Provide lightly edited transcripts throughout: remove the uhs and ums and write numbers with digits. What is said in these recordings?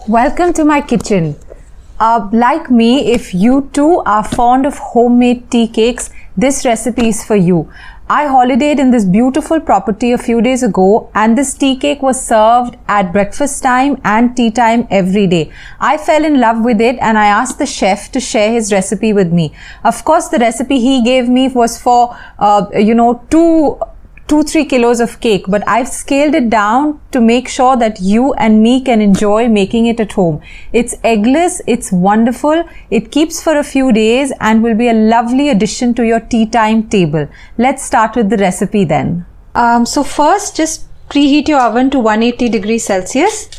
Welcome to my kitchen. Like me, if you too are fond of homemade tea cakes, this recipe is for you. I holidayed in this beautiful property a few days ago, and this tea cake was served at breakfast time and tea time every day. I fell in love with it and I asked the chef to share his recipe with me. Of course, the recipe he gave me was for 2-3 kilos of cake, but I've scaled it down to make sure that you and me can enjoy making it at home. It's eggless, it's wonderful, it keeps for a few days and will be a lovely addition to your tea time table. Let's start with the recipe then. So first, just preheat your oven to 180 degrees Celsius.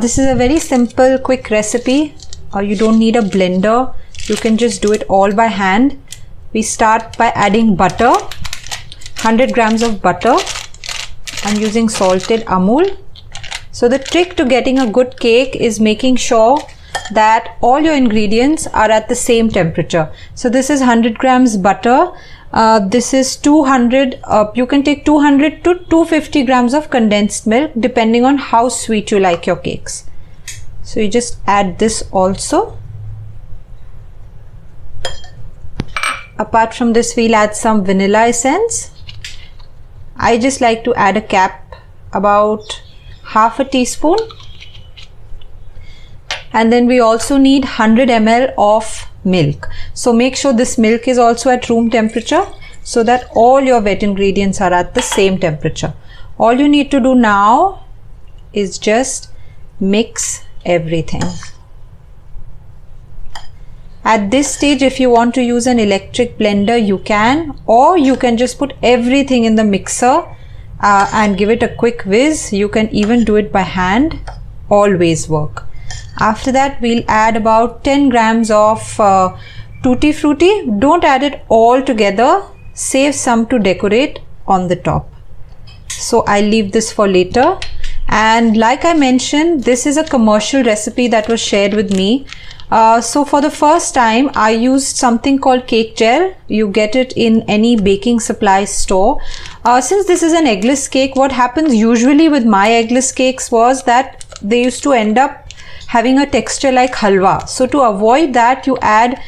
This is a very simple, quick recipe. You don't need a blender. You can just do it all by hand. We start by adding butter. 100 grams of butter. I'm using salted Amul. So the trick to getting a good cake is making sure that all your ingredients are at the same temperature. So this is 100 grams butter. This is 200, you can take 200 to 250 grams of condensed milk depending on how sweet you like your cakes. So you just add this also. Apart from this, we'll add some vanilla essence. I just like to add a cap, about half a teaspoon. And then we also need 100 ml of milk. So make sure this milk is also at room temperature so that all your wet ingredients are at the same temperature. All you need to do now is just mix everything. At this stage, if you want to use an electric blender, you can, or you can just put everything in the mixer and give it a quick whiz. You can even do it by hand, always work. After that, we'll add about 10 grams of Tutti Frutti. Don't add it all together, save some to decorate on the top. So I'll leave this for later. And like I mentioned, this is a commercial recipe that was shared with me. So for the first time, I used something called cake gel. You get it in any baking supply store. Since this is an eggless cake, what happens usually with my eggless cakes was that they used to end up having a texture like halwa. So to avoid that, you add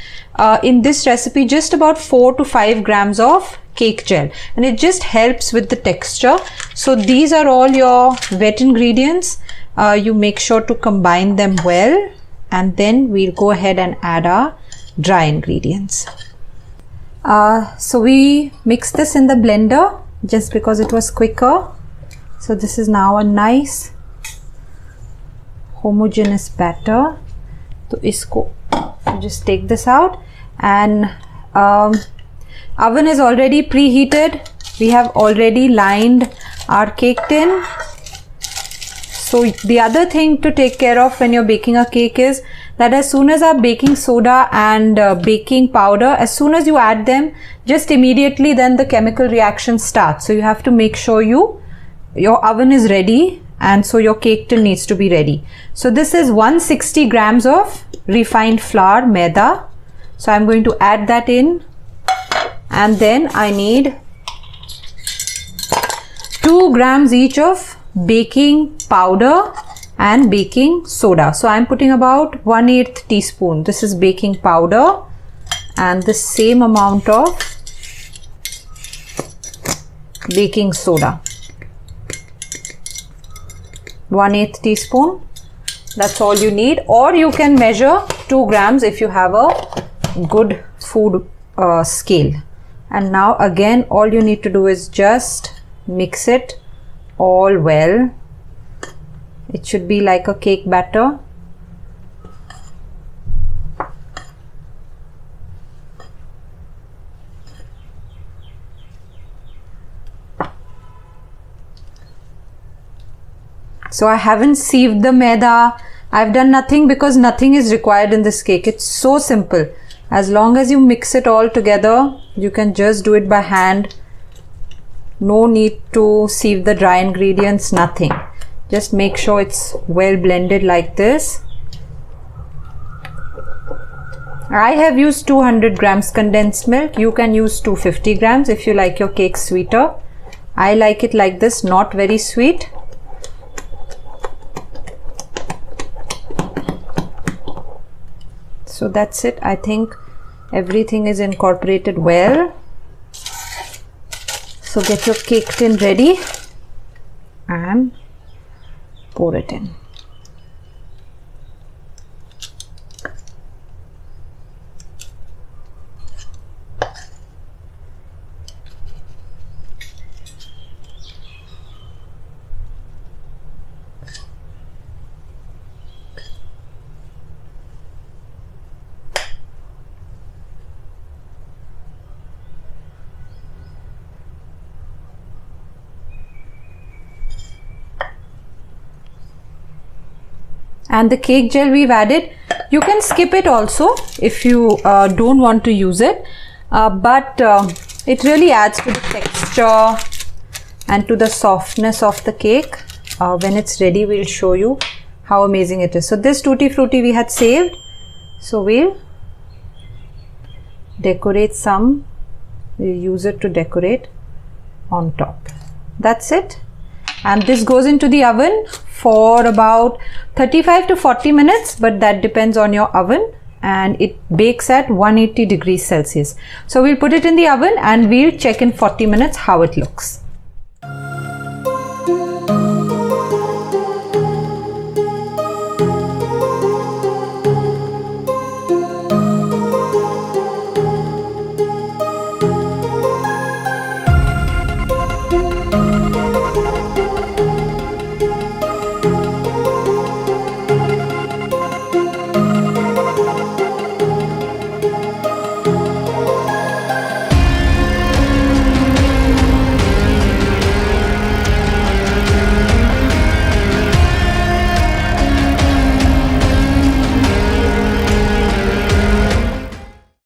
in this recipe just about 4 to 5 grams of cake gel, and it just helps with the texture. So these are all your wet ingredients. You make sure to combine them well. And then we'll go ahead and add our dry ingredients. So we mix this in the blender just because it was quicker. So this is now a nice homogeneous batter. So isko, so just take this out, and oven is already preheated. We have already lined our cake tin. So the other thing to take care of when you're baking a cake is that as soon as our baking soda and baking powder, as soon as you add them, just immediately then the chemical reaction starts. So you have to make sure your oven is ready, and so your cake tin needs to be ready. So this is 160 grams of refined flour, maida. So I'm going to add that in, and then I need 2 grams each of baking powder and baking soda. So I'm putting about 1/8 teaspoon. This is baking powder, and the same amount of baking soda, 1/8 teaspoon. That's all you need, or you can measure 2 grams if you have a good food scale. And now again, all you need to do is just mix it all well. It should be like a cake batter. So I haven't sieved the maida. I've done nothing because nothing is required in this cake. It's so simple. As long as you mix it all together, you can just do it by hand. No need to sieve the dry ingredients, nothing. Just make sure it's well blended like this. I have used 200 grams condensed milk. You can use 250 grams if you like your cake sweeter. I like it like this, not very sweet. So that's it. I think everything is incorporated well. So get your cake tin ready and pour it in. And the cake gel we've added, you can skip it also if you don't want to use it, but it really adds to the texture and to the softness of the cake. When it's ready, we'll show you how amazing it is. So this Tutti Frutti we had saved, so we'll decorate some, we'll use it to decorate on top. That's it. And this goes into the oven for about 35 to 40 minutes, but that depends on your oven, and it bakes at 180 degrees Celsius. So we'll put it in the oven and we'll check in 40 minutes how it looks.